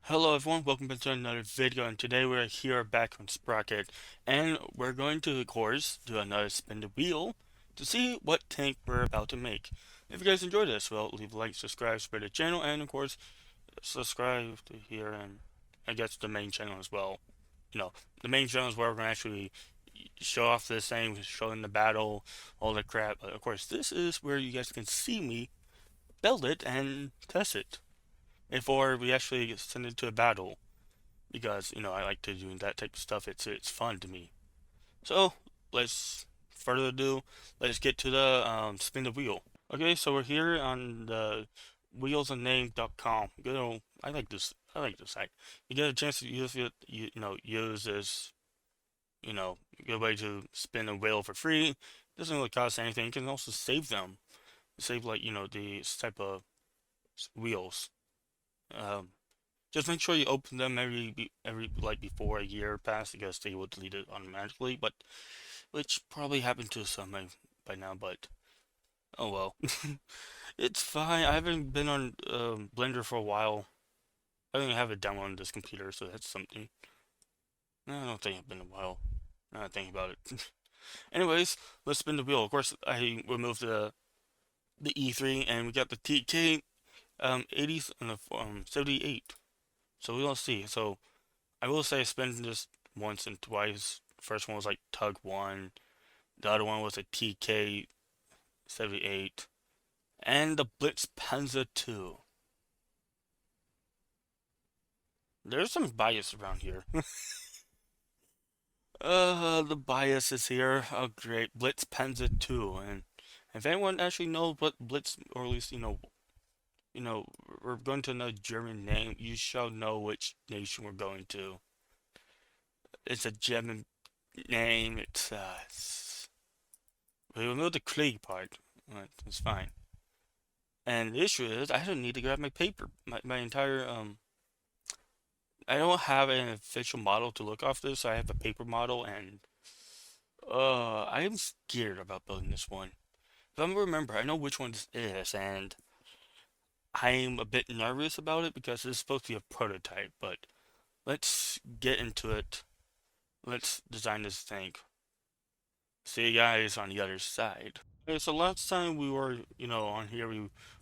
Hello everyone, welcome back to another video, and today we're here back on Sprocket, and we're going to, of course, do another spin the wheel to see what tank we're about to make. If you guys enjoyed this, well, leave a like, subscribe, spread the channel, and of course, subscribe to here, and I guess the main channel as well. You know, the main channel is where we're going to actually show off this thing, showing the battle, all the crap, but of course, this is where you guys can see me build it and test it before we actually send it to a battle because I like to do that type of stuff. It's fun to me. So let's further ado. Let's get to the spin the wheel. Okay, so we're here on the wheelsandname.com. Good old, I like this. I like this site. You get a chance to use it. Use this. Good way to spin a wheel for free. Doesn't really cost anything. You can also save them. Save like these type of wheels. Um, Just make sure you open them every like before a year pass because they will delete it automatically. But which probably happened to some by now. But oh well, it's fine. I haven't been on Blender for a while. I don't even have it downloaded on this computer, so that's something. No, I don't think it's been a while. Now that I think about it. Anyways, let's spin the wheel. Of course, I removed the E3 and we got the TK 80s and the 78. So we'll see. So I will say I spent this once and twice. First one was like Tug 1. The other one was a TK 78. And the Blitz Panzer 2. There's some bias around here. The bias is here. Oh, great. Blitz Panzer 2. And if anyone actually knows what Blitz, or at least, we're going to another German name, you shall know which nation we're going to. It's a German name. We removed the Krieg part. It's fine. And the issue is, I don't need to grab my paper. My entire, I don't have an official model to look off this. I have a paper model, and, I am scared about building this one. If I remember, I know which one this is, and I'm a bit nervous about it because it's supposed to be a prototype, but let's get into it. Let's design this thing. See you guys on the other side. Okay, so last time we were, on here,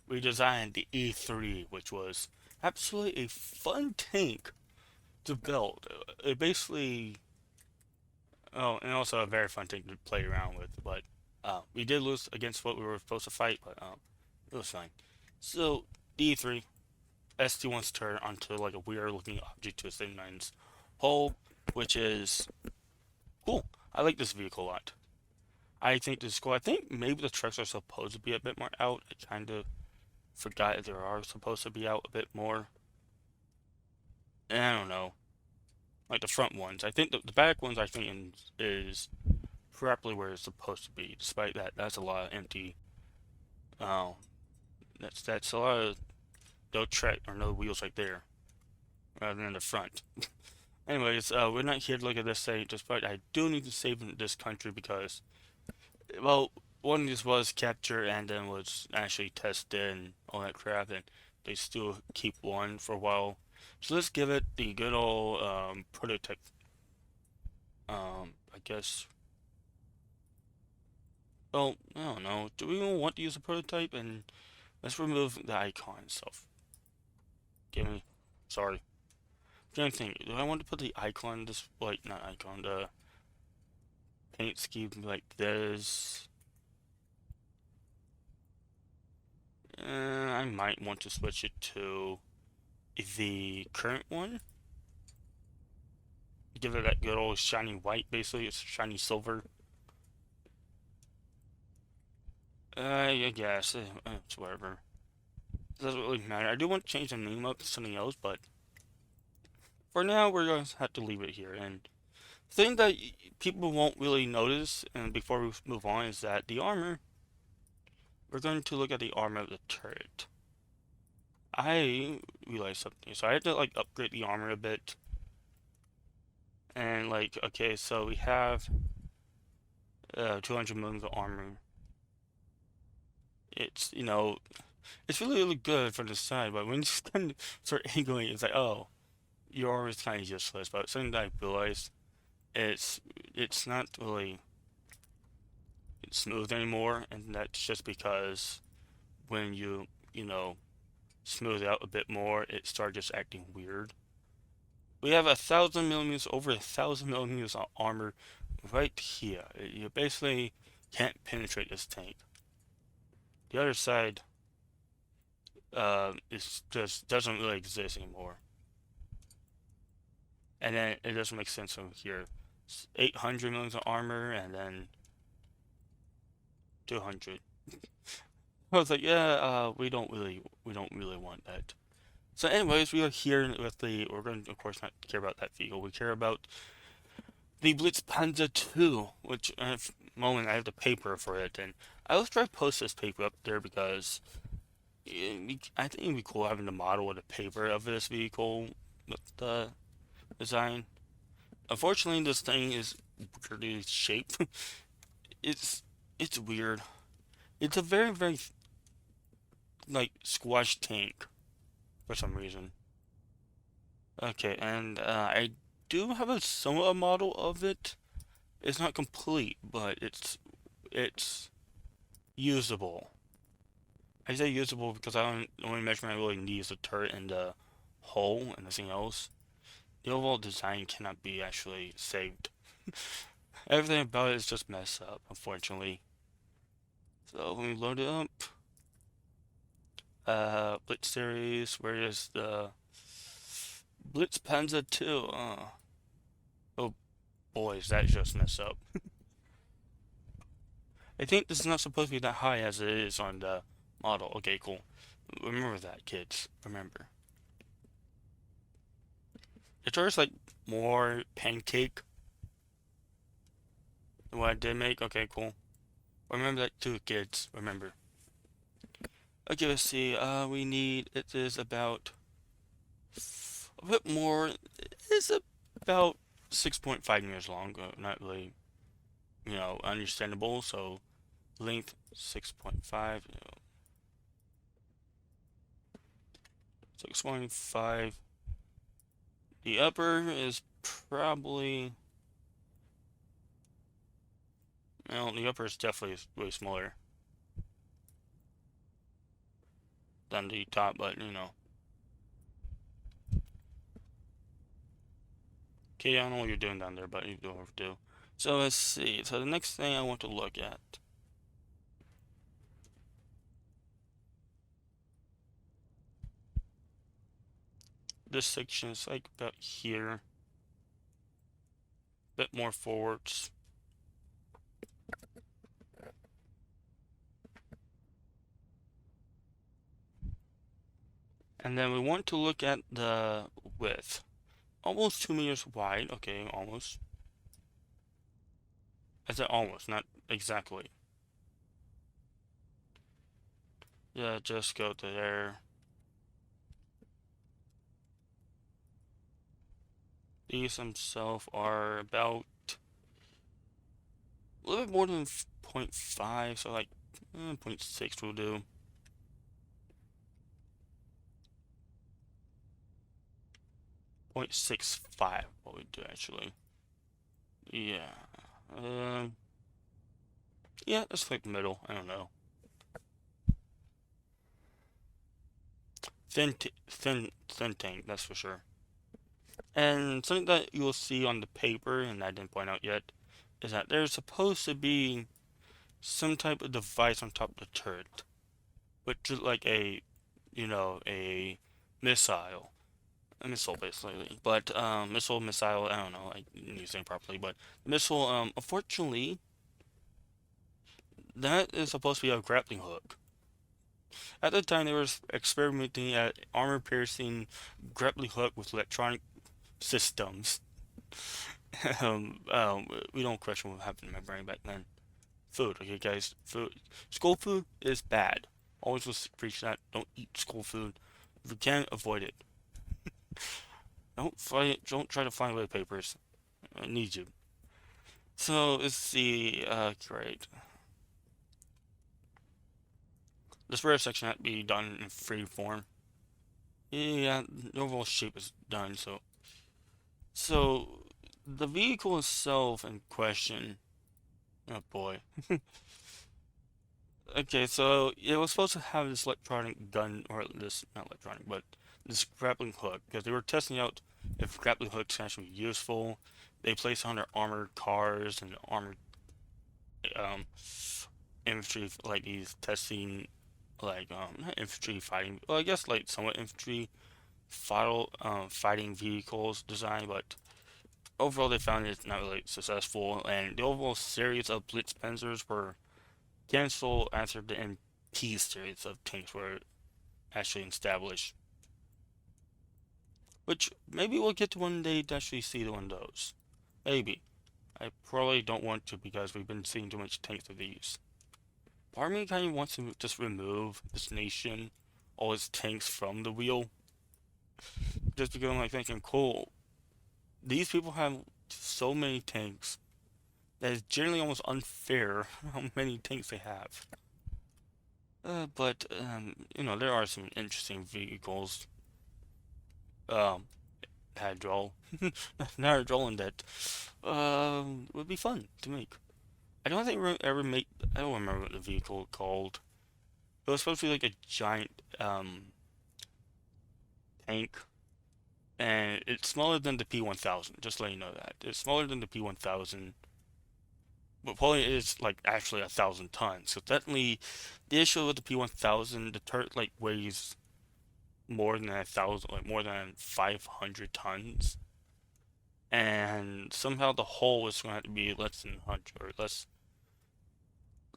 we designed the E3, which was absolutely a fun tank to build. It basically, oh, and also a very fun tank to play around with. But we did lose against what we were supposed to fight, but it was fine. So E3, ST wants to turn onto like a weird looking object to a nine's hull, which is cool. I like this vehicle a lot. I think this is cool. I think maybe the trucks are supposed to be a bit more out. I kind of forgot if they are supposed to be out a bit more. I don't know. Like the front ones. I think the back ones I think is properly where it's supposed to be. Despite that, that's a lot of empty. Oh, that's a lot of no track or no wheels right there, rather than the front. Anyways, we're not here to look at this thing. Despite I do need to save this country because, well, one of these was captured and then was actually tested and all that crap, and they still keep one for a while. So let's give it the good old prototype. I guess. Well, I don't know. Do we even want to use a prototype? And let's remove the icon itself. Give me. Sorry. I'm trying to think. Do I want to put the icon this like not icon the paint scheme like this? I might want to switch it to the current one. Give it that good old shiny white, basically. It's shiny silver. I guess. It's whatever. It doesn't really matter. I do want to change the name up to something else, but for now, we're going to have to leave it here. And the thing that people won't really notice, and before we move on, is that the armor, we're going to look at the armor of the turret. I realized something. So I had to, like, upgrade the armor a bit. And, like, okay, so we have 200 millions of armor. It's, it's really, really good from the side, but when you kind of start angling, it's like, oh. your armor is kind of useless, but something that I realized it's it's not really smooth anymore, and that's just because when you know smooth it out a bit more, it started just acting weird. We have 1,000 millimeters, over 1,000 millimeters of armor right here. You basically can't penetrate this tank. The other side, is just doesn't really exist anymore. And then it doesn't make sense from here. 800 millimeters of armor, and then 200. I was like, yeah, we don't really want that. So, anyways, we are here with the. We're going to, of course, not care about that vehicle. We care about the Blitz Panzer II, which at the moment I have the paper for it, and I was trying to post this paper up there because I think it'd be cool having the model with the paper of this vehicle with the design. Unfortunately, this thing is weirdly shaped. it's it's weird. It's a very like squash tank for some reason. Okay, and I do have a somewhat model of it. It's not complete, but it's usable. I say usable because I don't, the only measurement I really need is the turret and the hull and nothing else. The overall design cannot be actually saved. Everything about it is just messed up, unfortunately. So when we load it up, Blitz series, where is the Blitz Panzer 2? Oh boy, is that just messed up. I think this is not supposed to be that high as it is on the model. Okay, cool. Remember that, kids. Remember. The turret's like more pancake than what I did make. Okay, cool. Remember that too, kids. Remember. Okay, let's see. We need. It is about a bit more. It's about 6.5 meters long. Not really, understandable. So length 6.5. 6.5. The upper is probably. Well, the upper is definitely way smaller than the top, but you know. Okay, I don't know what you're doing down there, but you don't have to. So let's see. So the next thing I want to look at. This section is like about here. A bit more forwards. And then we want to look at the width. Almost 2 meters wide. Okay, almost. I said almost, not exactly. Yeah, just go to there. These themselves are about a little bit more than 0.5, so like 0.6 will do. 0.65 what we do actually. Yeah. Um. Yeah, it's like the middle. I don't know. Thin tank, that's for sure. And something that you will see on the paper, and I didn't point out yet, is that there's supposed to be some type of device on top of the turret, which is like a missile, a missile basically. But missile, I don't know, I didn't use it properly. But the missile, unfortunately, that is supposed to be a grappling hook. At the time, they were experimenting at armor-piercing grappling hook with electronic systems. We don't question what happened in my brain back then. Food, okay, guys. Food. School food is bad. Always was preach that. Don't eat school food. If you can, avoid it. Don't try to find away papers. I need you. So let's see. Great. This rare section had to be done in free form. Yeah, the overall shape is done. So So the vehicle itself in question, oh boy. Okay, so it was supposed to have this electronic gun, or this, not electronic, but this grappling hook, because they were testing out if grappling hooks can actually be useful. They placed it on their armored cars and armored um, infantry, like these testing, like, not infantry fighting, well, I guess like somewhat infantry fighting vehicles design, but overall they found it not really successful, and the overall series of Blitz Panzers were canceled after the MP series of tanks were actually established. Which maybe we'll get to one day to actually see one of those. Maybe. I probably don't want to because we've been seeing too much tanks of these. Part of me kind of wants to just remove this nation, all its tanks from the wheel. Just because I'm like thinking, cool, these people have so many tanks that it's generally almost unfair how many tanks they have. But there are some interesting vehicles. Um, Hadrol, Hadrol that would be fun to make. I don't think we ever made. I don't remember what the vehicle called. It was supposed to be like a giant tank, and it's smaller than the P1000. Just let you know that it's smaller than the P1000, but probably is like actually 1,000 tons. So definitely, the issue with the P1000, the turret like weighs more than 1,000, like more than 500 tons, and somehow the hull is going to have to be less than 100 or less.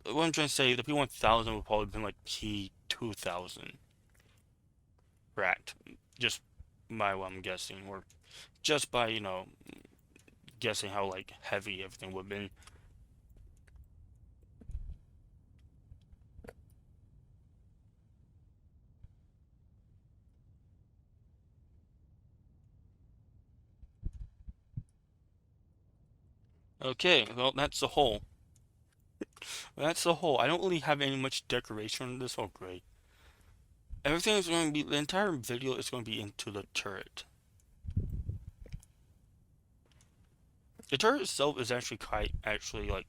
What I'm trying to say, the P1000 would probably have been like P2000, right? Just by what I'm guessing, or just by guessing how like heavy everything would have been. Okay, well that's the whole. That's the whole. I don't really have any much decoration on this. Oh great! Everything is going to be the entire video is going to be into the turret. The turret itself is actually quite actually like.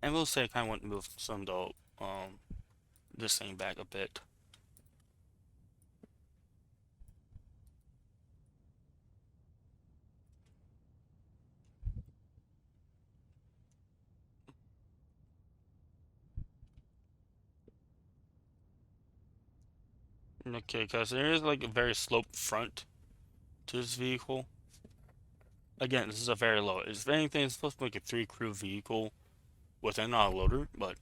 I will say I kind of want to move some though. This thing back a bit. Okay, because there is like a very sloped front to this vehicle. Again, this is a very low. If anything, it's supposed to be like a three crew vehicle within a loader, but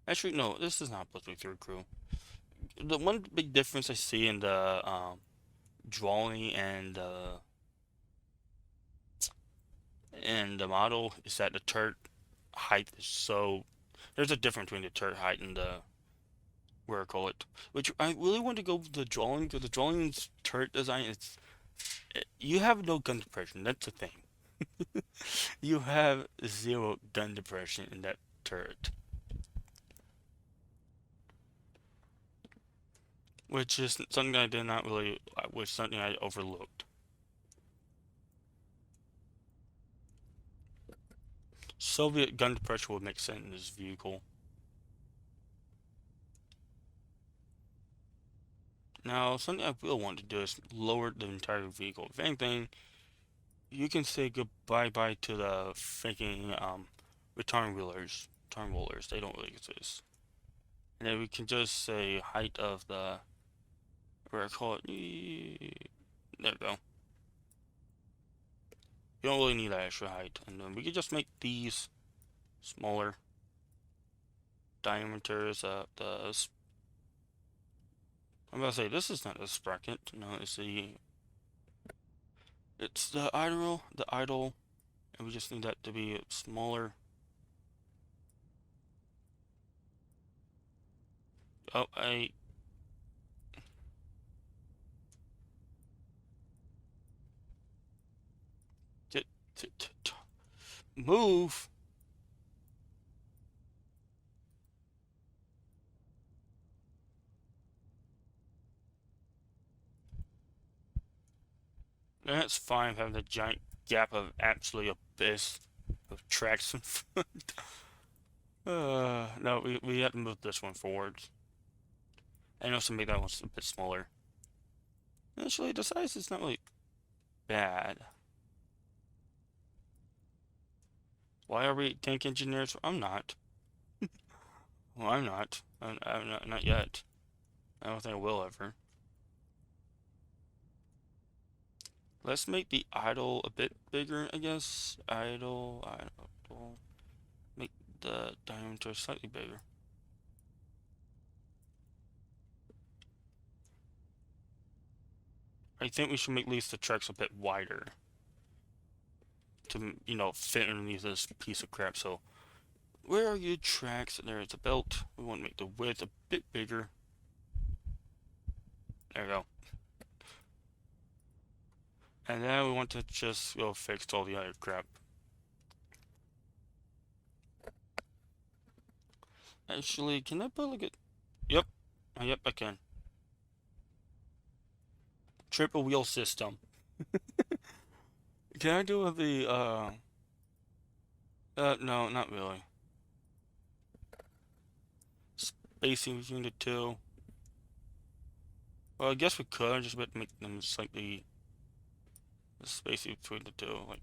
actually no, this is not supposed to be three crew. The one big difference I see in the drawing and the model is that the turret height is so. There's a difference between the turret height and the where I call it. Which I really want to go with the drawing because the drawing's turret design is you have no gun depression. That's the thing. You have zero gun depression in that turret, which is something I did not really, was something I overlooked. Soviet gun depression would make sense in this vehicle. Now, something I will want to do is lower the entire vehicle. If anything, you can say goodbye bye to the freaking return wheelers. Return rollers, they don't really exist. And then we can just say height of the where I call it. There we go. You don't really need that extra height. And then we can just make these smaller diameters. I'm about to say this is not a sprocket. No, it's the idle, and we just need that to be smaller. Oh, t t t t move. That's fine having the giant gap of absolutely abyss of tracks in front. No, we have to move this one forward. And also make that one a bit smaller. Actually, the size is not really bad. Why are we tank engineers? I'm not. Well, I'm not. I'm not yet. I don't think I will ever. Let's make the idle a bit bigger, I guess. Idle. Make the diameter slightly bigger. I think we should make at least the tracks a bit wider to, fit underneath this piece of crap. So, where are your tracks? There's the belt. We want to make the width a bit bigger. There we go. And then we want to just go fix all the other crap. Actually, can I put like a... Yep. Yep, I can. Triple wheel system. Can I do the, no, not really. Spacing between the two. Well, I guess we could just make them slightly... The spacing between the two, like,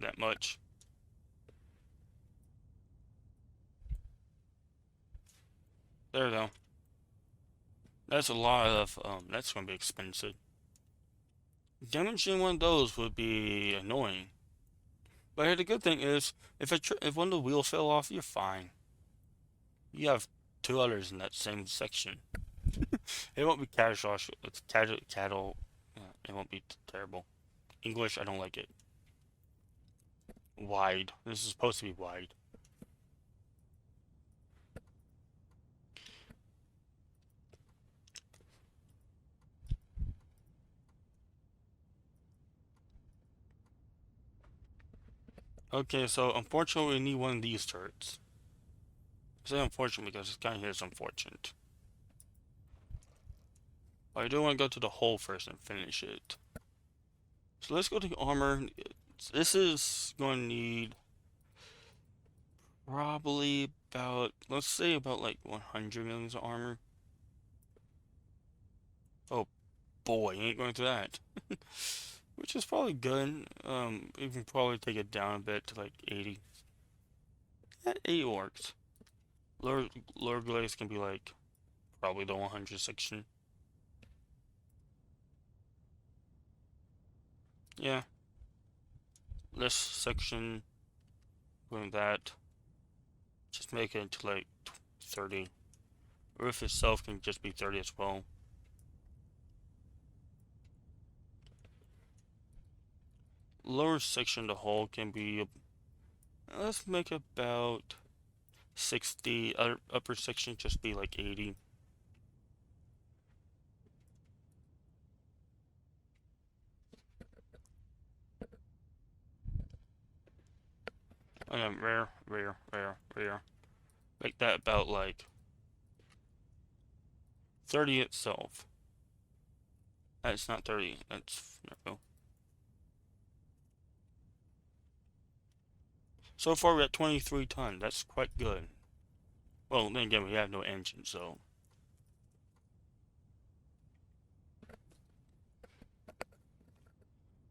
that much. There we go. That's a lot of, that's gonna be expensive. Damaging one of those would be annoying. But the good thing is, if one of the wheels fell off, you're fine. You have two others in that same section. It won't be catastrophic. It's cattle. It won't be terrible. English, I don't like it. Wide. This is supposed to be wide. Okay, so unfortunately we need one of these turrets. I say unfortunate because this guy here is unfortunate. But I do want to go to the hole first and finish it. So let's go to armor. This is going to need probably about, let's say about like 100 millions of armor. Oh boy, ain't going through that. Which is probably good. We can probably take it down a bit to like 80. That 80 works. Lower glaze can be like probably the 100 section. Yeah. This section, doing that. Just make it to like 30. Roof itself can just be 30 as well. Lower section, the hull can be, let's make about 60. Upper section just be like 80. And then rear. Make that about like 30 itself. That's not 30. That's no. So far we're at 23 ton. That's quite good. Well, then again, we have no engine, so.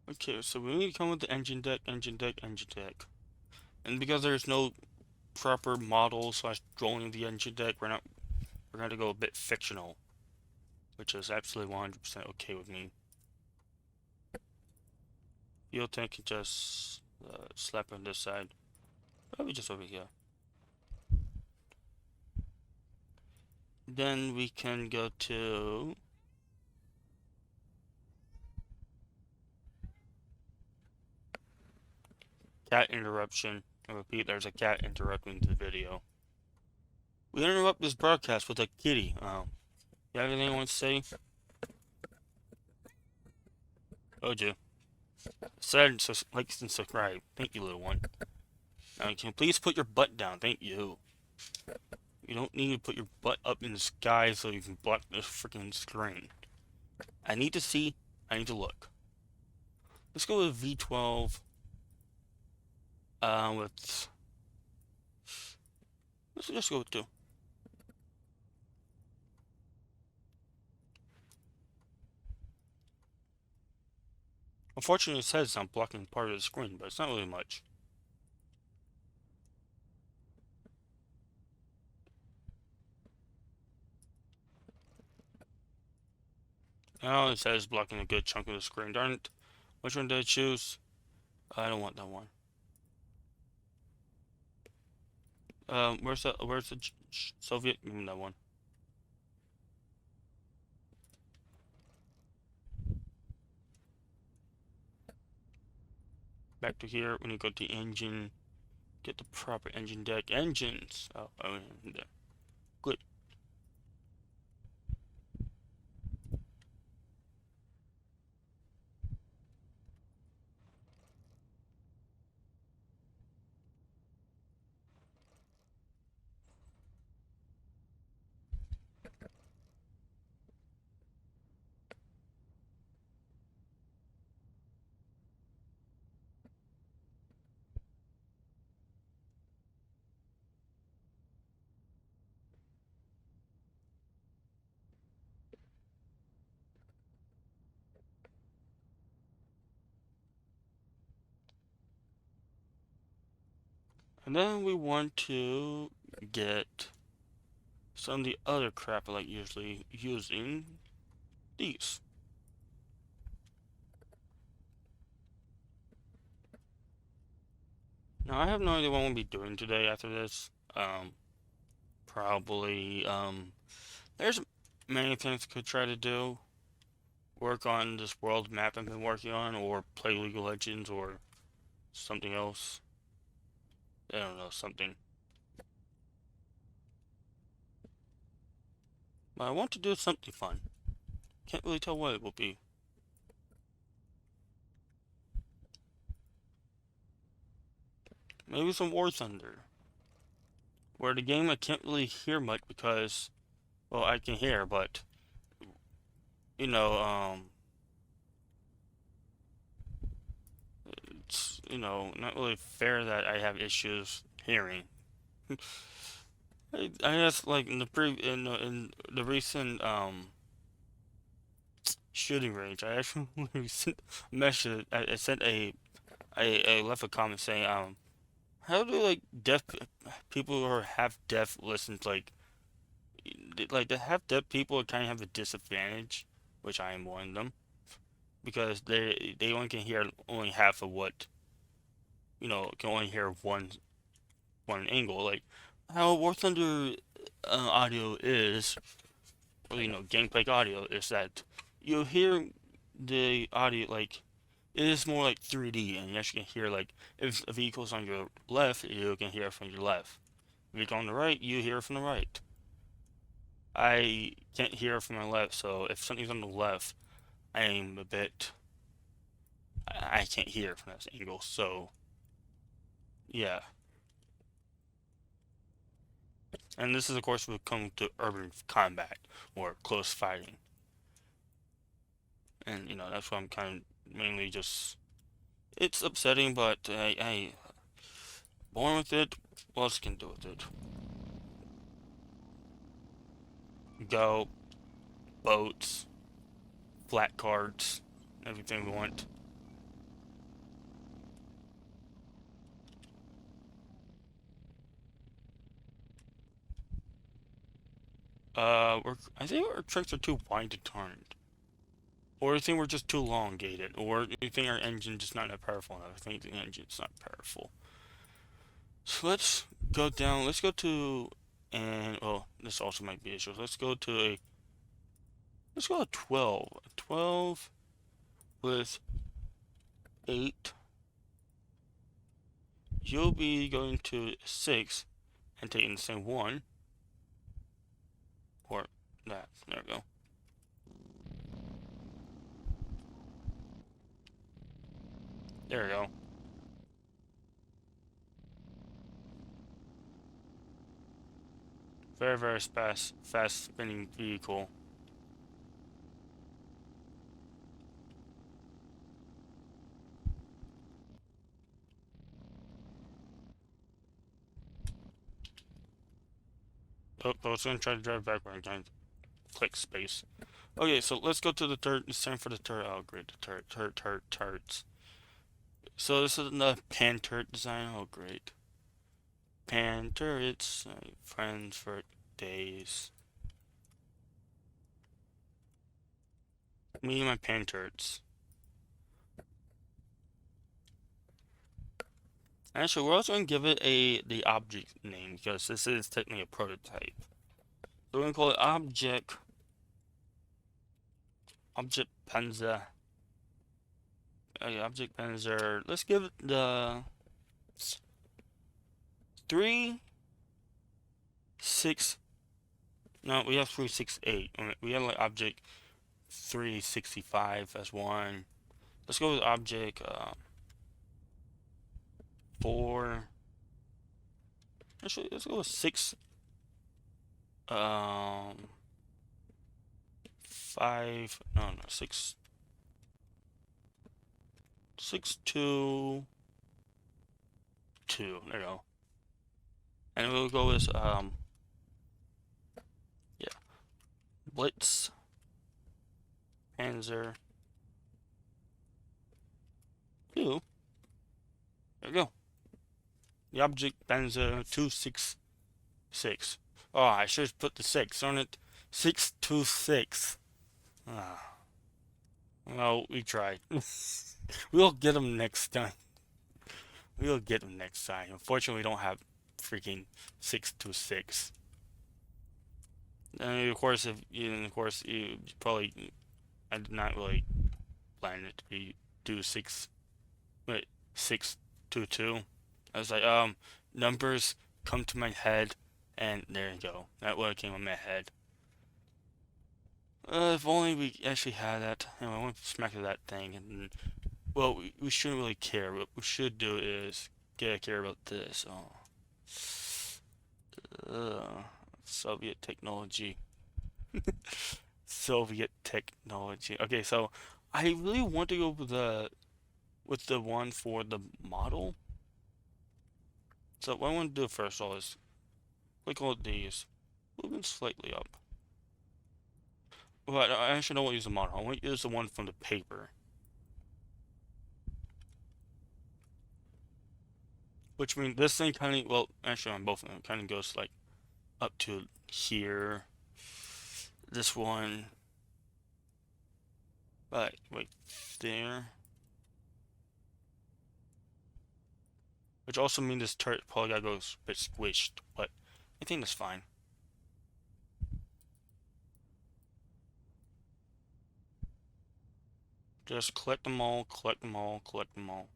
Okay, so we need to come with the engine deck. And because there's no proper model slash drawing of the engine deck, we're going to go a bit fictional. Which is absolutely 100% okay with me. Fuel tank can just slap on this side. Probably just over here. Then we can go to cat interruption. I repeat, there's a cat interrupting the video. We interrupt this broadcast with a kitty. You have anything you want to say? Told you. Said, so like and subscribe. Thank you, little one. Now, can you please put your butt down? Thank you. You don't need to put your butt up in the sky so you can block this freaking screen. I need to see. I need to look. Let's go with V12. With let's just go with 2. Unfortunately, it says I'm blocking part of the screen, but it's not really much. Oh, it says blocking a good chunk of the screen. Darn it. Which one did I choose? I don't want that one. Where's the Soviet? Give me that one. Back to here. When you go to engine, get the proper engine deck. Engines. Oh, there. Good. And then we want to get some of the other crap I like usually using. These. Now I have no idea what I'm gonna be doing today after this. Probably there's many things I could try to do. Work on this world map I've been working on, or play League of Legends, or something else. I don't know, something. But I want to do something fun. Can't really tell what it will be. Maybe some War Thunder. Where the game I can't really hear much because, well, I can hear, but you know, it's not really fair that I have issues hearing. I guess like in the recent shooting range, I actually sent a message. I sent I left a comment saying how do like people who are half deaf listen to like the half deaf people kind of have a disadvantage, which I am one of them because they only can hear only half of what can only hear one angle like how War Thunder audio is or gameplay audio is that you hear the audio like it is more like 3D and you actually can hear like if a vehicle's on your left you can hear it from your left. If you go on the right you hear it from the right. I can't hear from my left, so if something's on the left I'm a bit I can't hear from that angle, so yeah. And this is, of course, when we come to urban combat or close fighting. And, that's why I'm kind of mainly just. It's upsetting, but I born with it. What else can do with it? Go, boats, flat cards, everything we want. I think our tricks are too wide to turn. Or I think we're just too elongated. Or you think our engine's just not that powerful enough. I think the engine's not powerful. So let's go down. Let's go to, and oh, this also might be issues. Let's go to 12. 12 with 8. You'll be going to 6 and taking the same one. Or that. There we go. There we go. Very, very fast spinning vehicle. Oh, I was gonna try to drive backward again. Click space. Okay, so let's go to the turret. It's time for the turret. Oh, great. The turrets. So this is the pan turret design. Oh, great. Pan turrets. Friends for days. Me and my pan turrets. Actually, we're also going to give it the object name because this is technically a prototype. So we're going to call it object Panzer. Okay, object Panzer. Let's give it the 3, 6. No, we have 368. We have like object 365 as one. Let's go with object 4. Actually, let's go with 6. 5. No, 6. 622. There you go. And we'll go with yeah, Blitz, Panzer, 2. There we go. The object Panzer 266. Oh, I should have put the 6 on it. 626. Ah. Well, we tried. We'll get them next time. We'll get them next time. Unfortunately, we don't have freaking 626. And of course, you probably, I did not really plan it to be do 622. I was like, numbers come to my head, and there you go. That what came in my head. If only we actually had that. Anyway, I want to smack that thing, and well, we shouldn't really care. What we should do is care about this. Soviet technology. Soviet technology. Okay, so I really want to go with the one for the model. So what I want to do first of all is click all these, move them slightly up. But I actually don't want to use the model. I want to use the one from the paper. Which means this thing kind of, well, actually on both of them, kind of goes like up to here. This one, right there. Which also means this turret probably gotta go a bit squished, but I think that's fine. Just collect them all, collect them all, collect them all.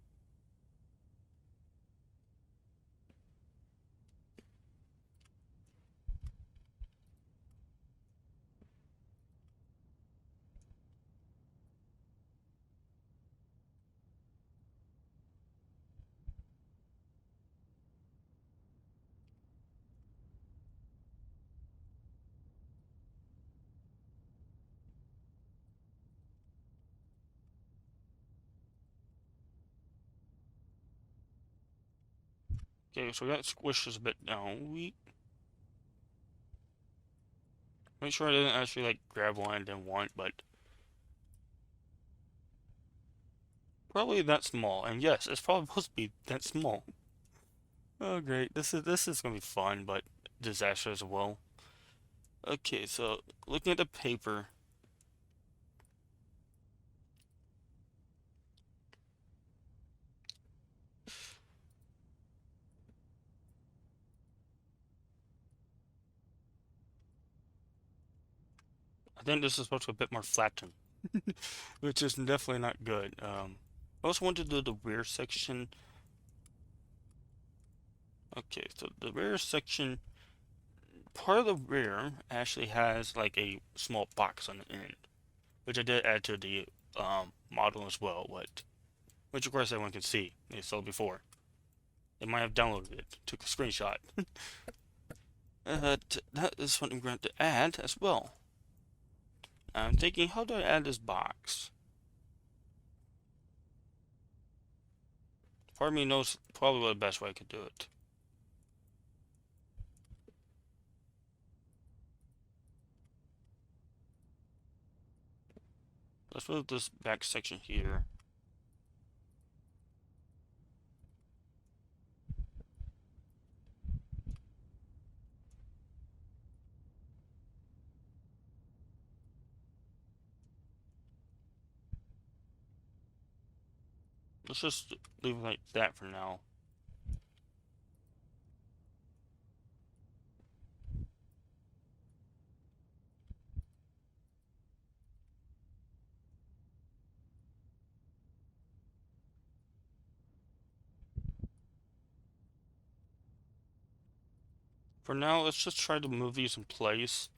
Okay, so that squishes a bit down. We make sure I didn't actually like grab one and then one, but probably that small. And yes, it's probably supposed to be that small. Oh great, this is gonna be fun, but disaster as well. Okay, so looking at the paper. I think this is supposed to be a bit more flattened, which is definitely not good. I also want to do the rear section. Okay, so the rear section, part of the rear actually has like a small box on the end, which I did add to the model as well. Which of course everyone can see. They saw before. They might have downloaded it, took a screenshot. That is what I'm going to add as well. I'm thinking, how do I add this box? Part of me knows probably what the best way I could do it. Let's move this back section here. Let's just leave it like that for now. For now, let's just try to move these in place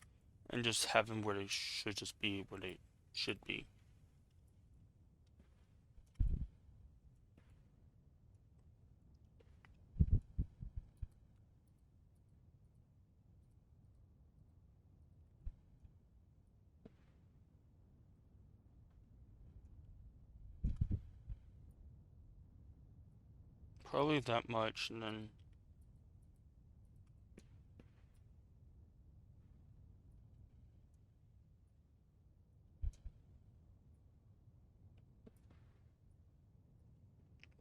and just have them where they should just be where they should be. Probably that much, and then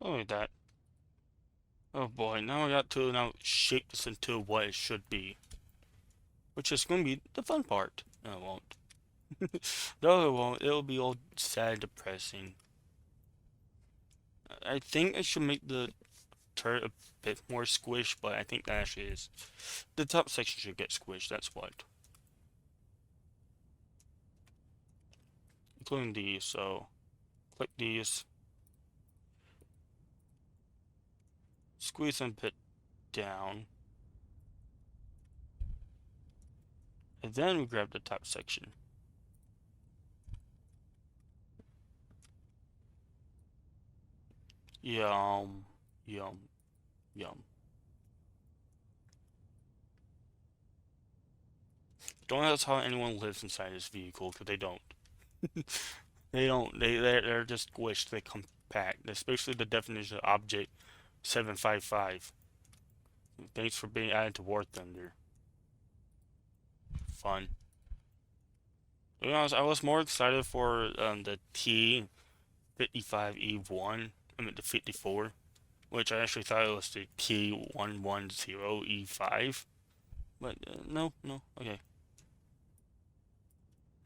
probably that. Oh boy, now I got to now shape this into what it should be. Which is going to be the fun part. No, it won't. No, it won't. It'll be all sad and depressing. I think I should make the turret a bit more squished, but I think that actually is. The top section should get squished, that's what. Including these, so click these. Squeeze them a bit down. And then we grab the top section. Yum, yum, yum. Don't ask how anyone lives inside this vehicle, because they don't. They don't. They're just squished. They compact. Especially the definition of object 755. Thanks for being added to War Thunder. Fun. To be honest, I was more excited for the T55E1. I mean the 54, which I actually thought it was the T110E5. But no, okay.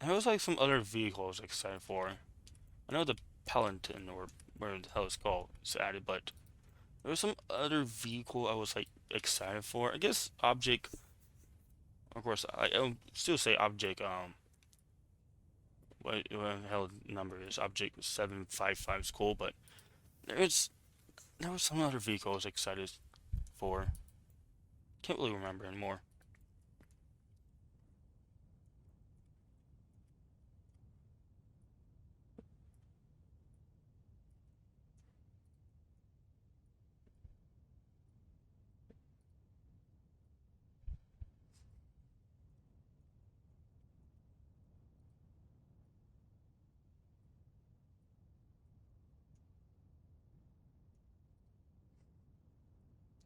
There was like some other vehicle I was excited for. I know the Palantir, or whatever the hell it's called, is added, but there was some other vehicle I was like excited for. I guess Object, of course, I'll still say Object, what the hell number is, Object 755 is cool, but there was some other vehicle I was excited for. Can't really remember anymore.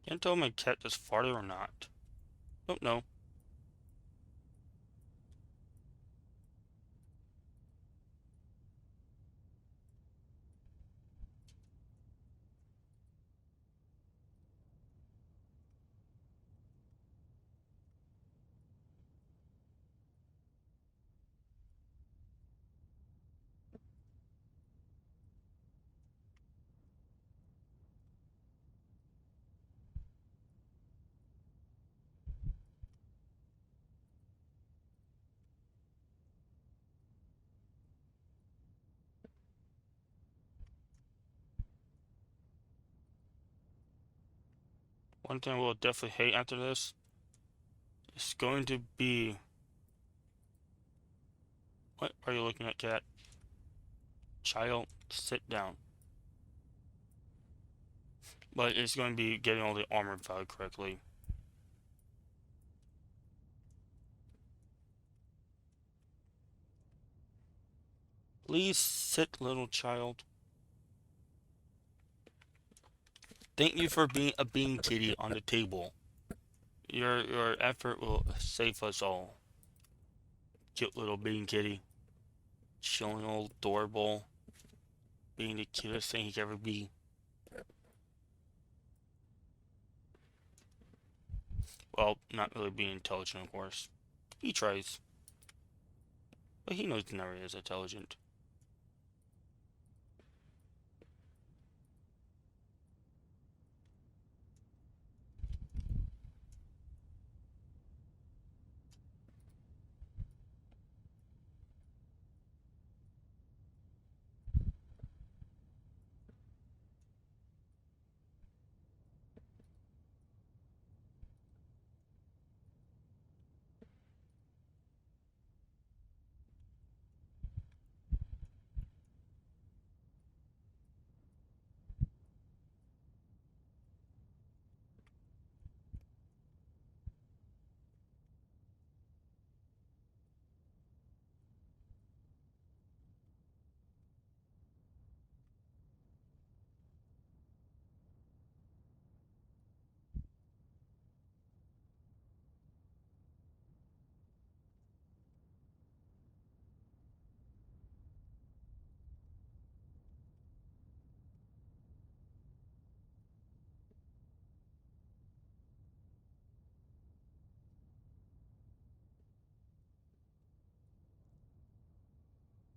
Can't tell if my cat just farted or not. Don't know. One thing I will definitely hate after this is going to be. What are you looking at, cat? Child, sit down. But it's going to be getting all the armor value correctly. Please sit, little child. Thank you for being a bean kitty on the table. Your effort will save us all. Cute little bean kitty. chilling, all adorable, being the cutest thing he could ever be. Well, not really being intelligent, of course. He tries, but he knows he never is intelligent.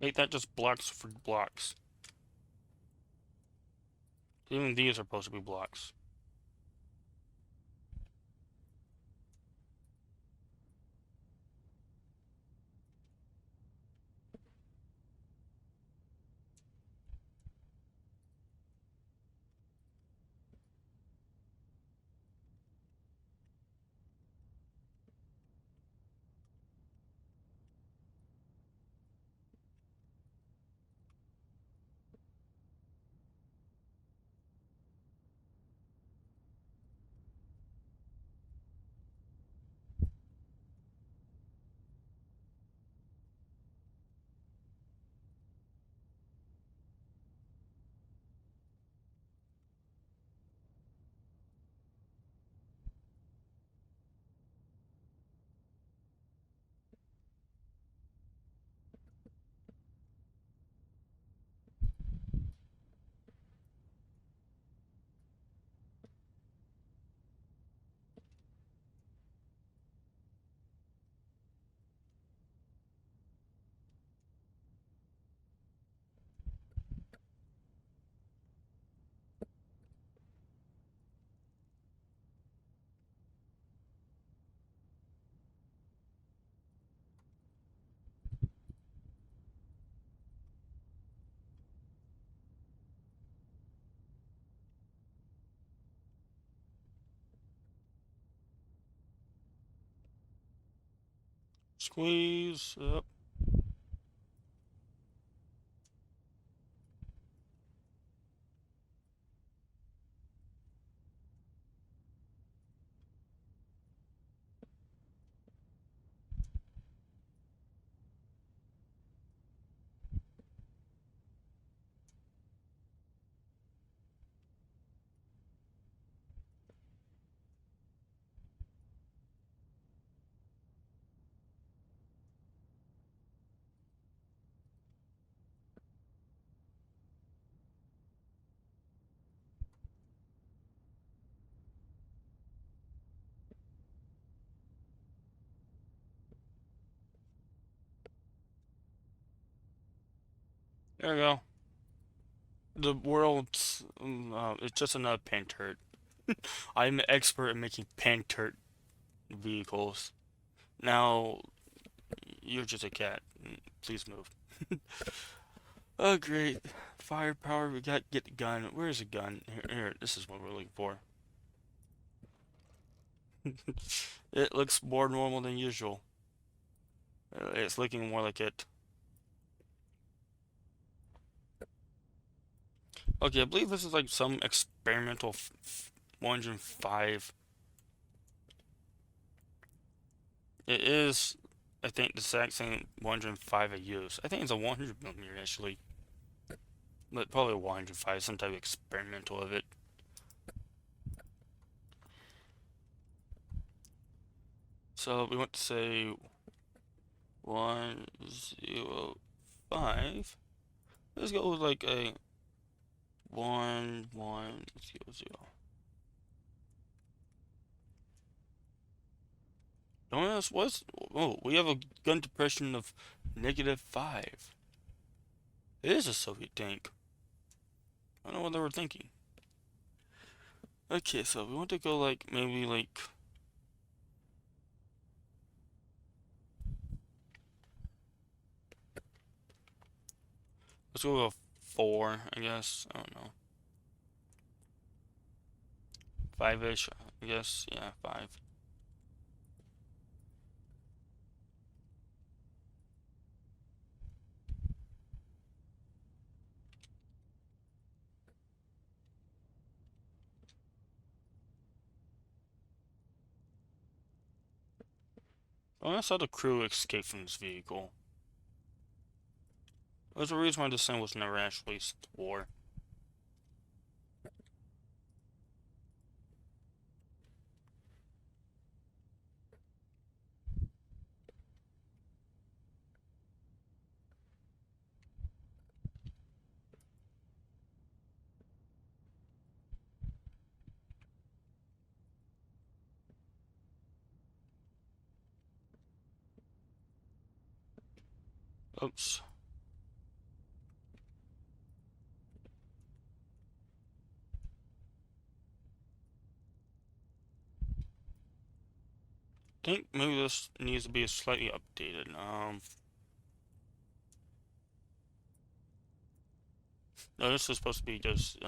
Wait, that just blocks for blocks. Even these are supposed to be blocks. Squeeze up. There we go. The world's it's just another paint turret. I'm an expert at making paint turret vehicles. Now you're just a cat. Please move. Oh great. Firepower, we got get the gun. Where's the gun? Here, this is what we're looking for. It looks more normal than usual. It's looking more like it. Okay, I believe this is like some experimental 105. It is, I think, the exact same 105 I use. I think it's a 100 millimeter actually, but probably a 105, some type of experimental of it. So we want to say 105. 5. Let's go with like a 1 1 0 0. Don't ask what's. Oh, we have a gun depression of -5. It is a Soviet tank. I don't know what they were thinking. Okay, so we want to go like maybe like. Let's go with a 4, I guess. I don't know. 5-ish, I guess. Yeah, 5. Oh, I saw the crew escape from this vehicle. There's a reason why this thing was never actually war. Oops. I think maybe this needs to be slightly updated. No, this is supposed to be just,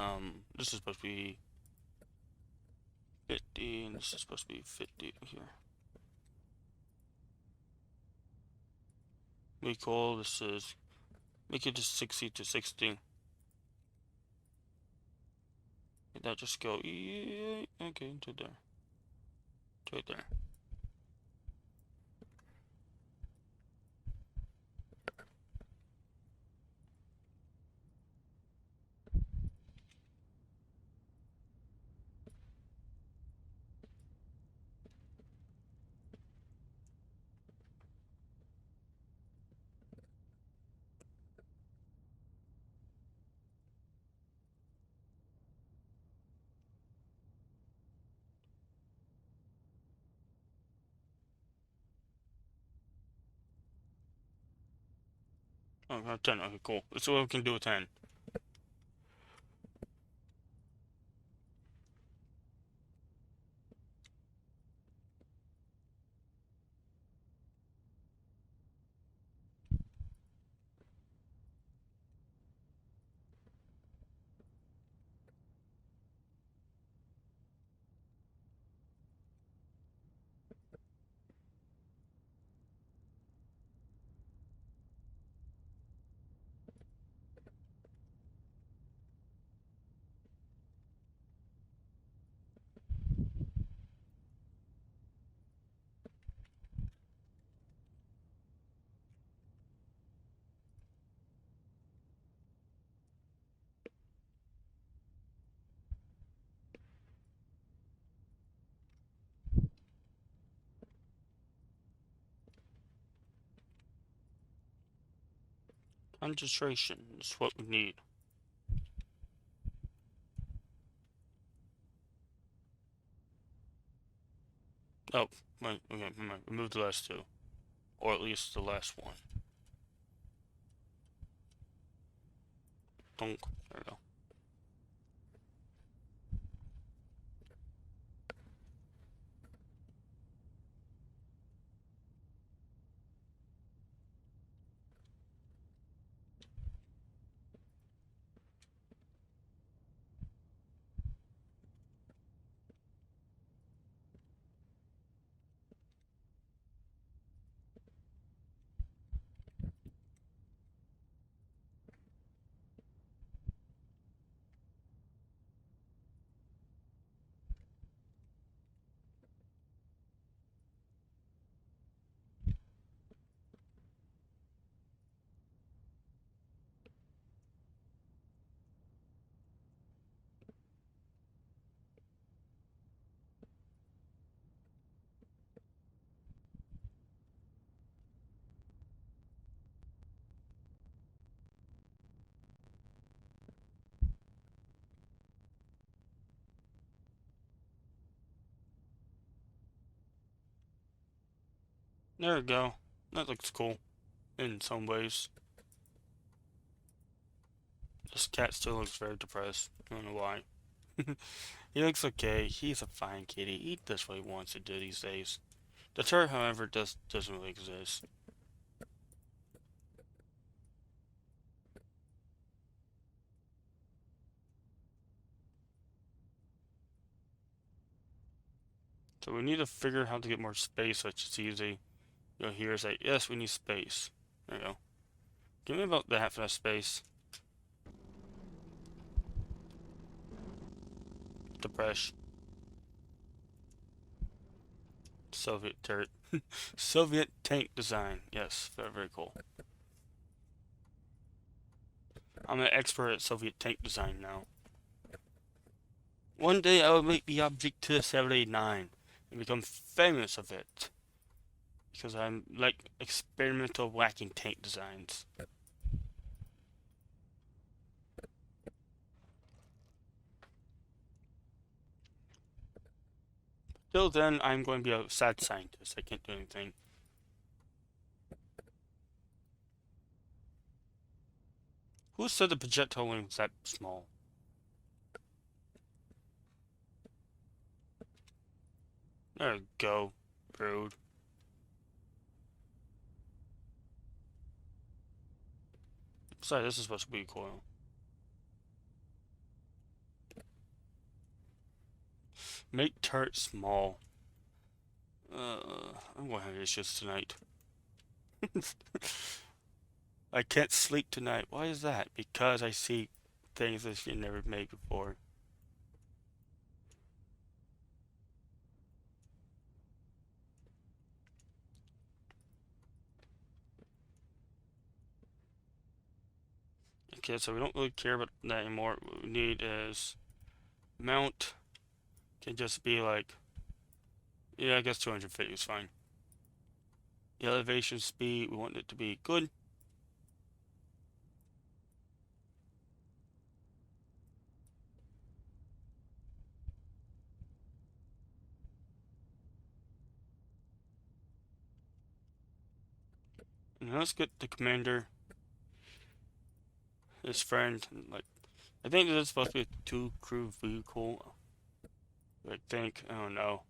this is supposed to be 50, and this is supposed to be 50 here. Recall, this is, make it just 60 to 60. Did that just go, yeah, okay, to there. Right there. Oh, 10, okay, cool. Let's see what we can do with 10. Concentration is what we need. Oh, wait, okay, remove the last 2. Or at least the last 1. Donk. There we go. There we go. That looks cool in some ways. This cat still looks very depressed. I don't know why. He looks okay. He's a fine kitty. He does what he wants to do these days. The turret, however, doesn't really exist. So we need to figure out how to get more space, which is easy. Go here and say, yes, we need space. There you go. Give me about the half of that space. Depress. Soviet turret. Soviet tank design. Yes, very, very cool. I'm an expert at Soviet tank design now. One day I will make the object to 789 and become famous of it. Because I'm like experimental whacking tank designs. Till then, I'm going to be a sad scientist. I can't do anything. Who said the projectile was that small? There we go, rude. Sorry, this is supposed to be cool. Make turret small. I'm going to have issues tonight. I can't sleep tonight. Why is that? Because I see things that you never made before. Okay, so we don't really care about that anymore. What we need is mount can just be like, yeah, I guess 250 is fine. The elevation speed, we want it to be good. And let's get the commander, his friend, and like, I think this is supposed to be a two crew vehicle. I think, I don't know.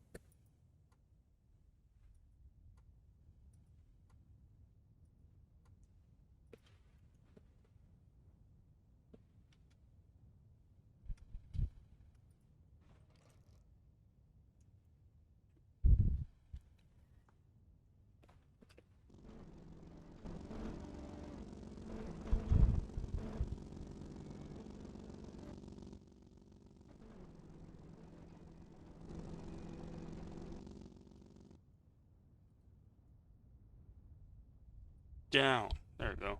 Down. There we go.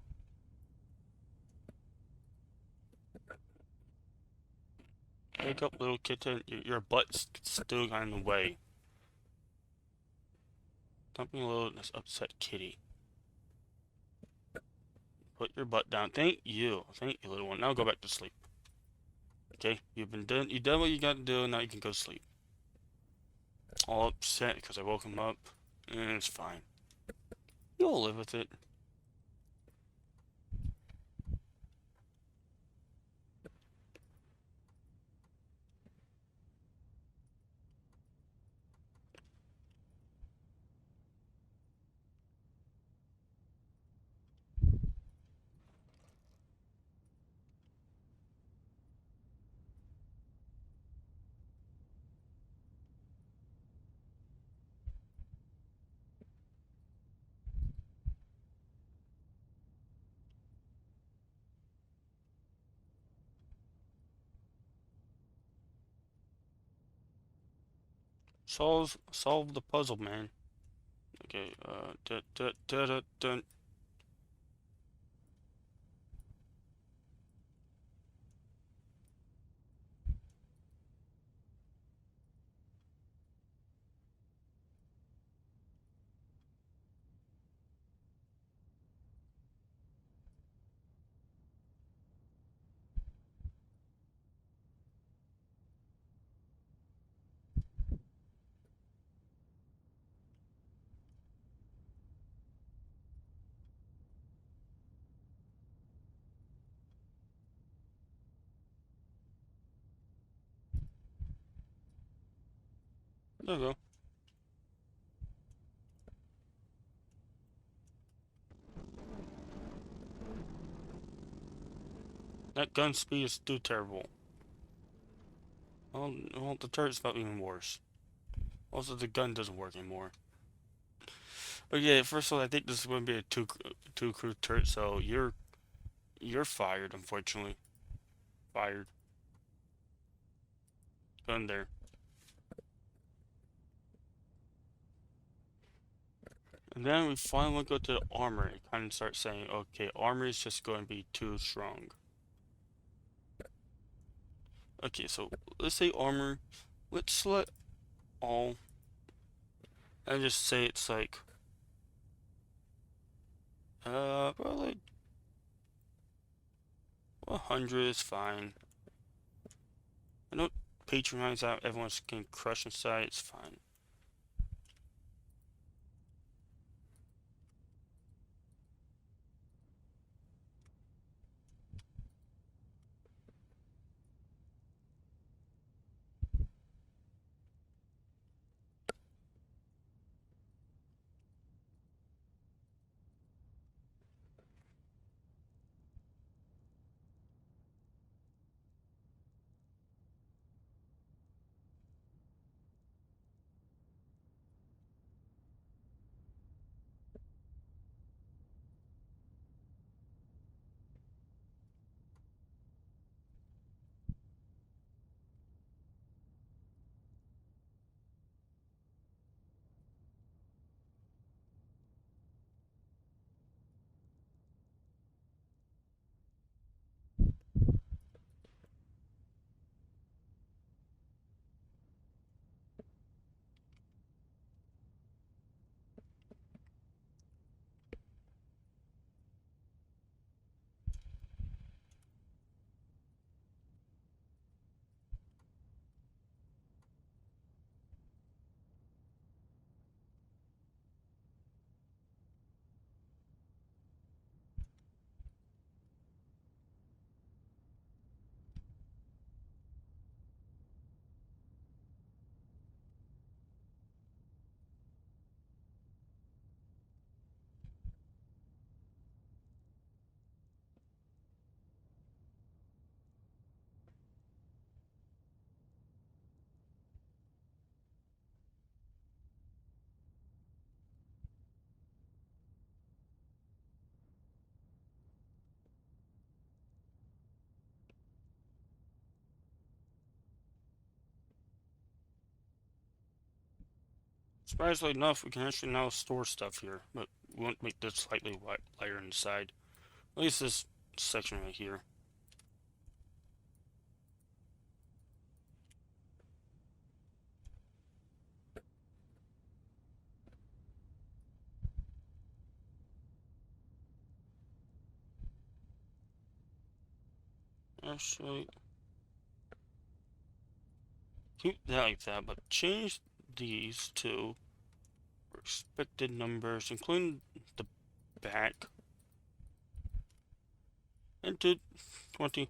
Wake up, little kitten. Your butt's still in the way. Don't be a little this upset kitty. Put your butt down. Thank you. Thank you, little one. Now go back to sleep. Okay? You've been done. You done what you got to do. Now you can go sleep. All upset because I woke him up. And it's fine. You'll live with it. Solve the puzzle, man. Okay, da, da, da, da, da. There we go. That gun speed is too terrible. Well, the turret's about even worse. Also, the gun doesn't work anymore. But yeah, first of all, I think this is going to be a two crew turret, so you're fired, unfortunately. Fired. Go in there. And then we finally go to the armor and kind of start saying, okay, armor is just going to be too strong. Okay, so let's say armor. Let's select all and just say it's like, probably 100 is fine. I don't patronize that. Everyone's getting crushed inside. It's fine. Surprisingly enough, we can actually now store stuff here, but we won't make this slightly lighter inside. At least this section right here. Actually, keep that like that, but change these to expected numbers, including the back, into 20.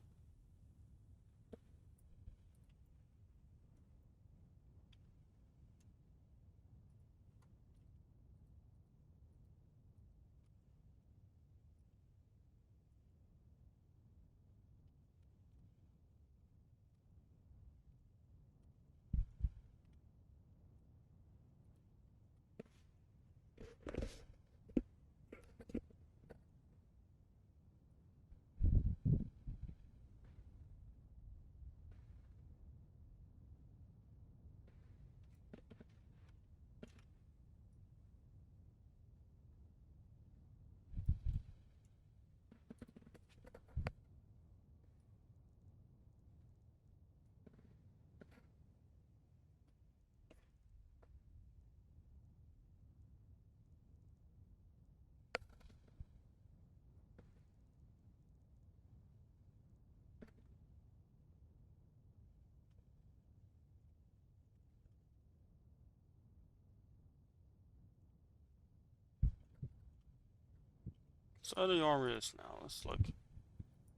So the armor is now. Let's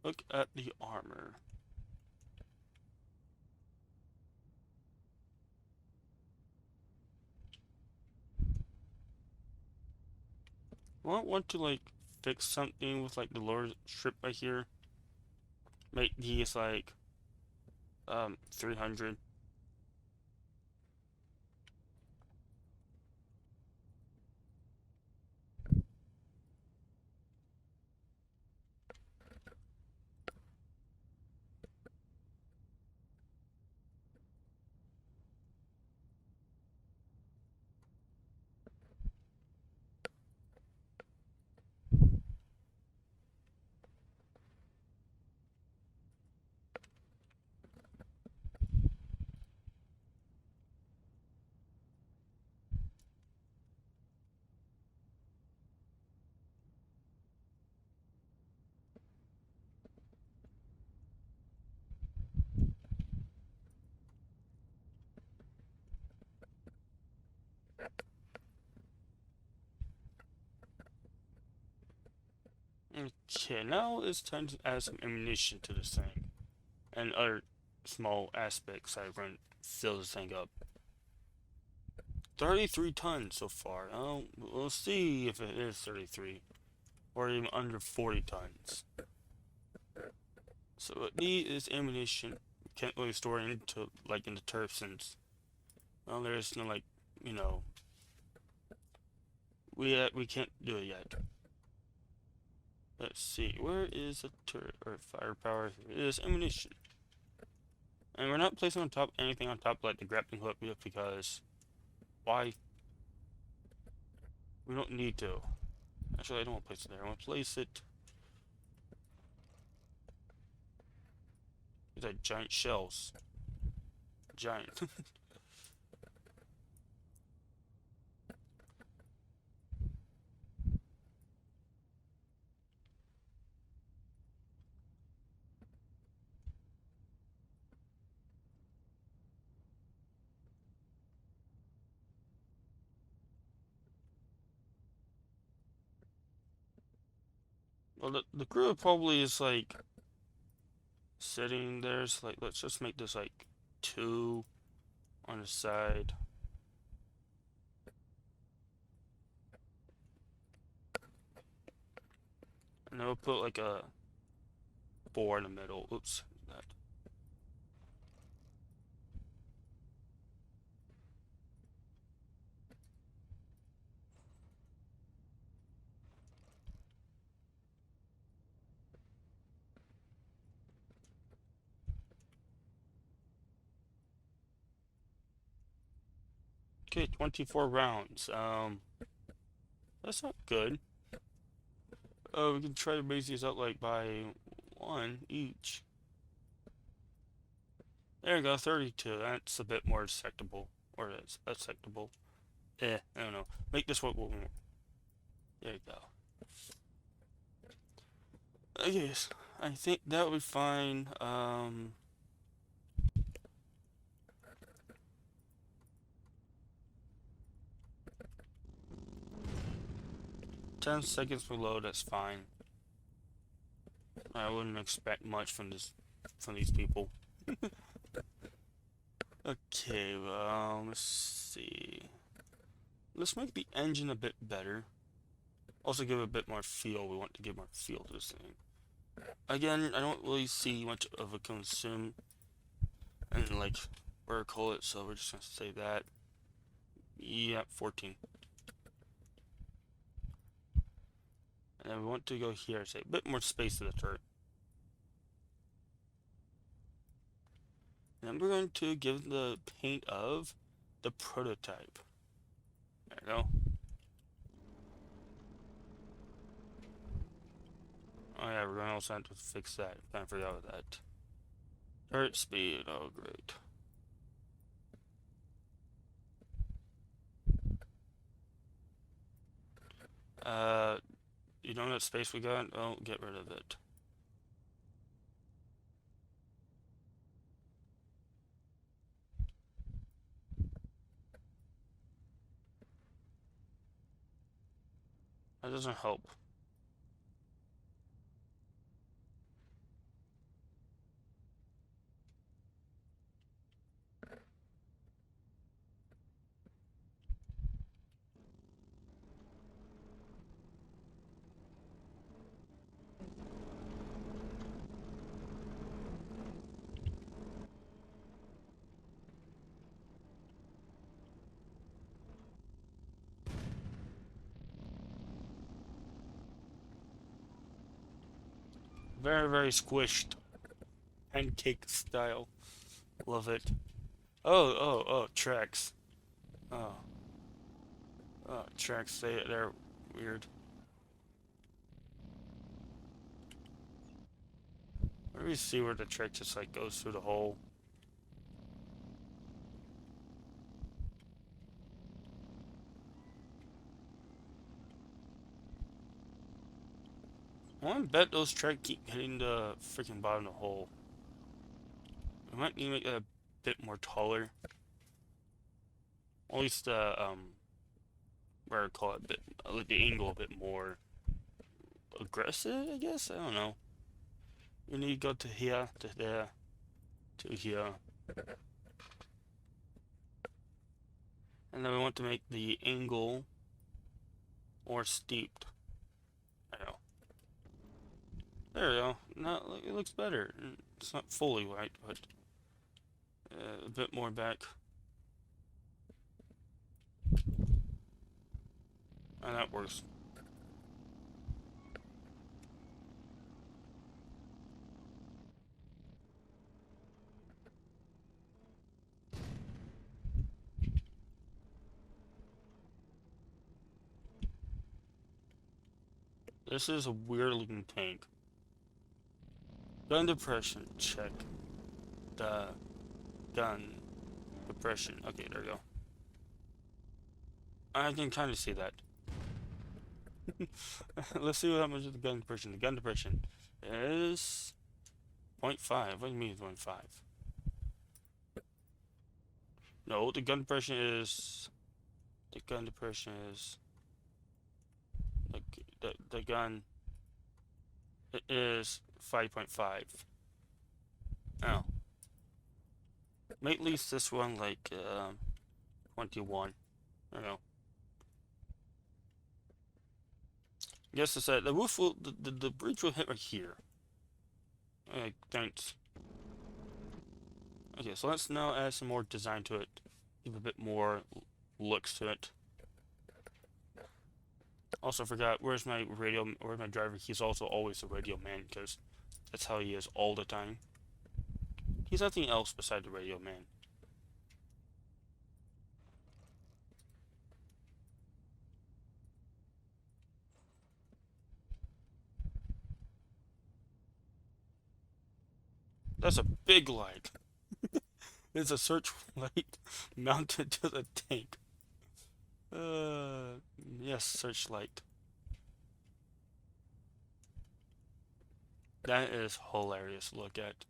look at the armor. I want to like fix something with like the lower strip right here. Make these like 300. Okay, now it's time to add some ammunition to this thing and other small aspects I run fill this thing up. 33 tons so far. Oh, we'll see if it is 33 or even under 40 tons. So what we need is ammunition. We can't really store it into like in the turf since well there's no like you know we can't do it yet. Let's see, where is the turret or firepower? Here it is, ammunition. And we're not placing on top anything on top like the grappling hook because why? We don't need to. Actually, I don't want to place it there. I want to place it. These are giant shells. Giant. Well, the crew probably is like sitting there. So like, let's just make this like 2 on the side. And then we'll put like a 4 in the middle. Oops. That. Okay, 24 rounds. That's not good. Oh, we can try to raise these up like by 1 each. There we go, 32. That's a bit more acceptable. Or it's acceptable. I don't know. Make this one more. There you go. Okay, yes, I think that would be fine. 10 seconds below, that's fine. I wouldn't expect much from these people. Okay, let's see. Let's make the engine a bit better. Also give it a bit more feel. We want to give more feel to this thing. Again, I don't really see much of a consume and like where I call it, so we're just gonna say that. Yeah, 14. And then we want to go here, say a bit more space to the turret. And then we're going to give the paint of the prototype. There we go. Oh yeah, we're going to also have to fix that. Kind of forgot about that. Turret speed, oh great. You know that space we got? Oh, get rid of it. That doesn't help. Very, very squished. Pancake style. Love it. Oh, tracks. Oh, tracks, they're weird. Let me see where the track just like goes through the hole. I want to bet those tracks keep hitting the freaking bottom of the hole. I might need to make it a bit more taller. At least where I call it, bit, like the angle a bit more aggressive, I guess? I don't know. You need to go to here, to there, to here. And then we want to make the angle more steeped. I know. There we go. Now it looks better. It's not fully white, but a bit more back. And that works. This is a weird looking tank. Gun depression, check. The gun depression. Okay, there we go. I can kind of see that. Let's see what happens with the gun depression. The gun depression is 0.5. What do you mean 0.5? No, the gun depression is... The gun depression is... The gun... It is 5.5. Oh. Make at least this one like 21. I don't know. Yes, I said the roof will the bridge will hit right here. Thanks. Okay, so let's now add some more design to it. Give a bit more looks to it. Also forgot where's my driver? He's also always a radio man because that's how he is all the time. He's nothing else beside the radio man. That's a big light. It's a searchlight mounted to the tank. Yes, searchlight. That is hilarious to look at.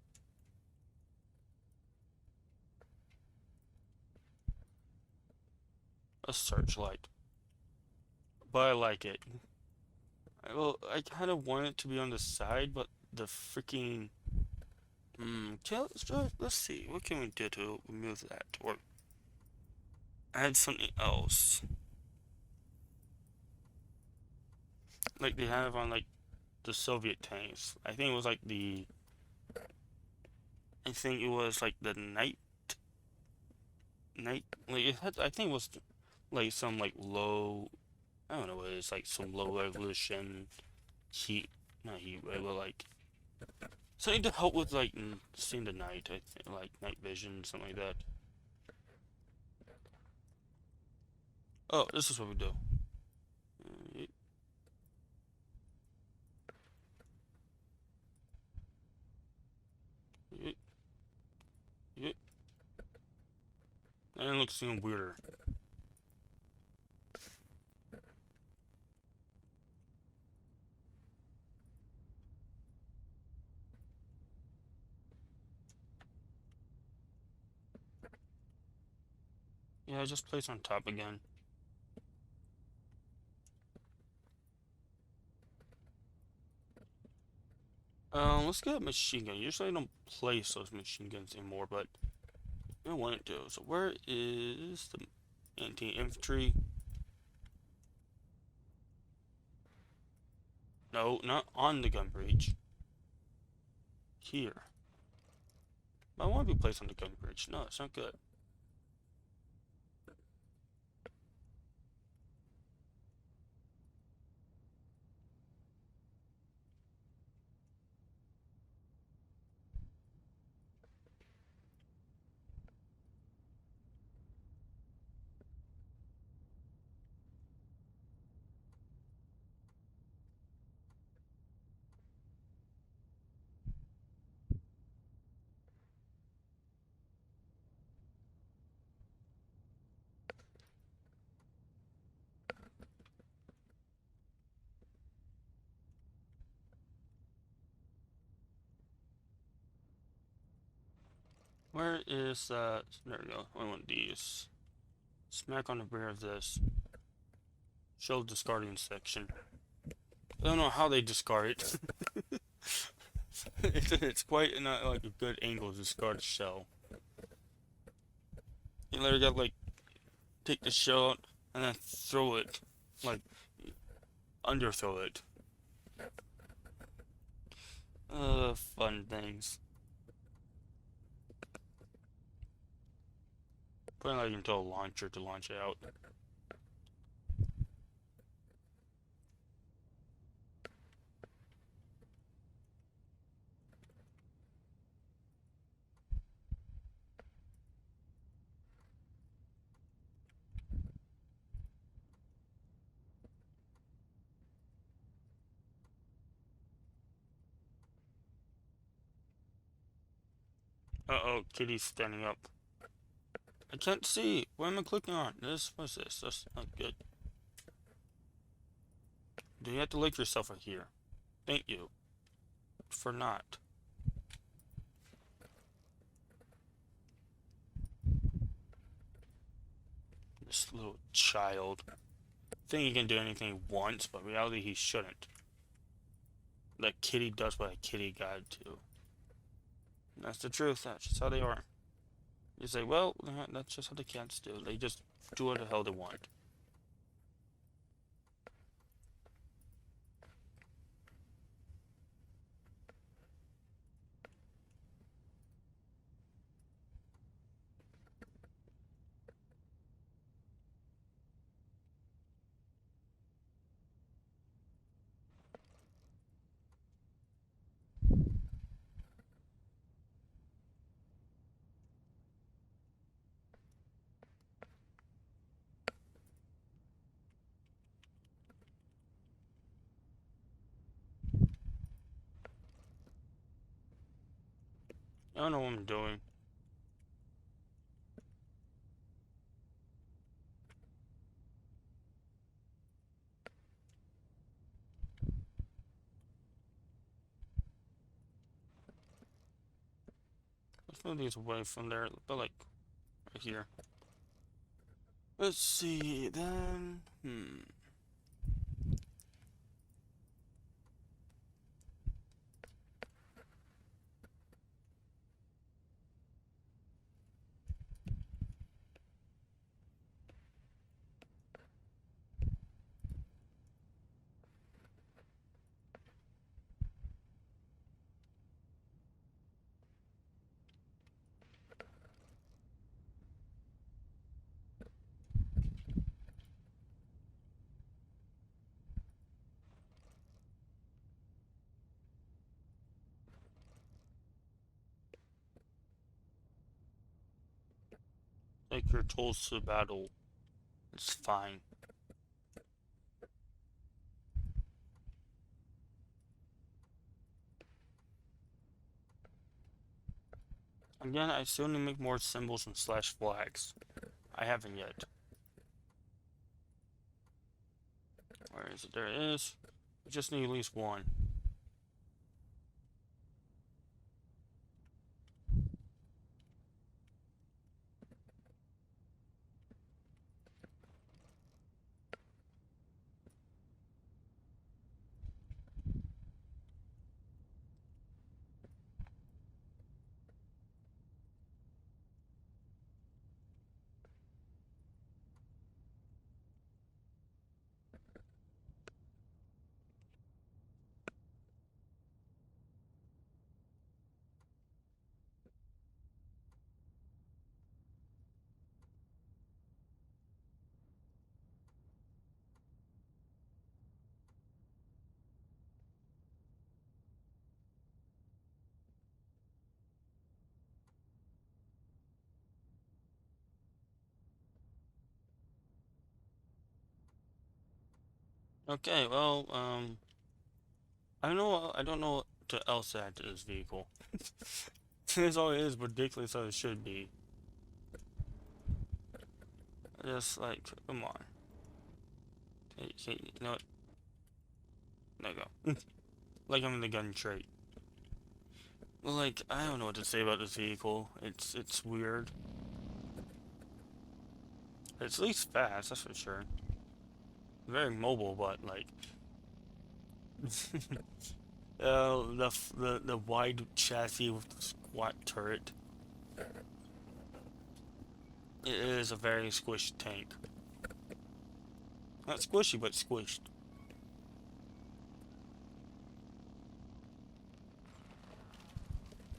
A searchlight. But I like it. Well, I kind of want it to be on the side, but the freaking... okay, let's see. What can we do to remove that? Or add something else. Like they have on, like, the Soviet tanks. I think it was, like, the... I think it was, like, the night... Like, it had... I think it was, like, some, like, low... I don't know what it is. Like, some low resolution heat... Not heat, but like... Something to help with, like, seeing the night, I think, like, night vision, something like that. Oh, this is what we do. And it looks even weirder. Yeah, just place on top again. Let's get a machine gun. Usually I don't place those machine guns anymore, but I want to. So where is the anti-infantry? No, not on the gun bridge. Here. I want to be placed on the gun bridge. No, it's not good. Where is that? There we go. One of these. Smack on the rear of this. Show discarding section. I don't know how they discard it. It's quite not like a good angle to discard a shell. You literally got like take the shell out and then throw it, like underthrow it. Fun things. Put it like into a launcher to launch it out. Uh-oh, kitty's standing up. I can't see. What am I clicking on? What's this? That's not good. Do you have to lick yourself right here? Thank you. For not. This little child. Think he can do anything once, but in reality he shouldn't. That kitty does what a kitty gotta do. And that's the truth. That's just how they are. You say, well, that's just how the cats do. They just do what the hell they want. I don't know what I'm doing. Let's move these away from there, but like right here. Let's see then. Take your tools to battle. It's fine. Again, I still need to make more symbols and slash flags. I haven't yet. Where is it? There it is. I just need at least one. Okay, well, I don't know what to else add to this vehicle. This all is ridiculous as it should be. Just like, come on. Hey, you know what? There you go. Like I'm in the gun trait. Like, I don't know what to say about this vehicle. It's weird. It's at least fast, that's for sure. Very mobile, but like, the wide chassis with the squat turret. It is a very squished tank. Not squishy, but squished.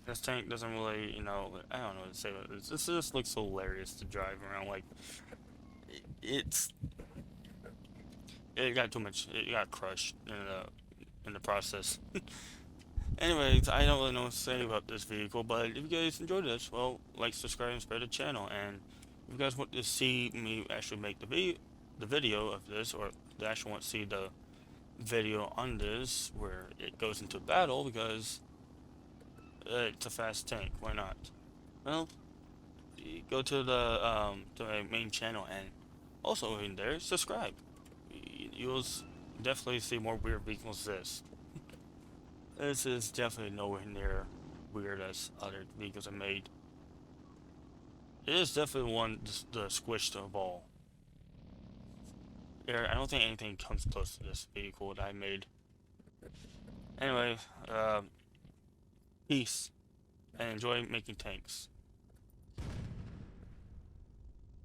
This tank doesn't really, I don't know what to say about this. This just looks hilarious to drive around. Like, it's it got too much. It got crushed in the process. Anyways, I don't really know what to say about this vehicle, but if you guys enjoyed this, well, like, subscribe, and spread the channel. And if you guys want to see me actually make the video of this, or they actually want to see the video on this where it goes into battle, because it's a fast tank. Why not? Well, go to my main channel, and also in there, subscribe. You'll definitely see more weird vehicles than this. This is definitely nowhere near weird as other vehicles are made. It is definitely the squished of all. I don't think anything comes close to this vehicle that I made. Anyway, peace, and enjoy making tanks.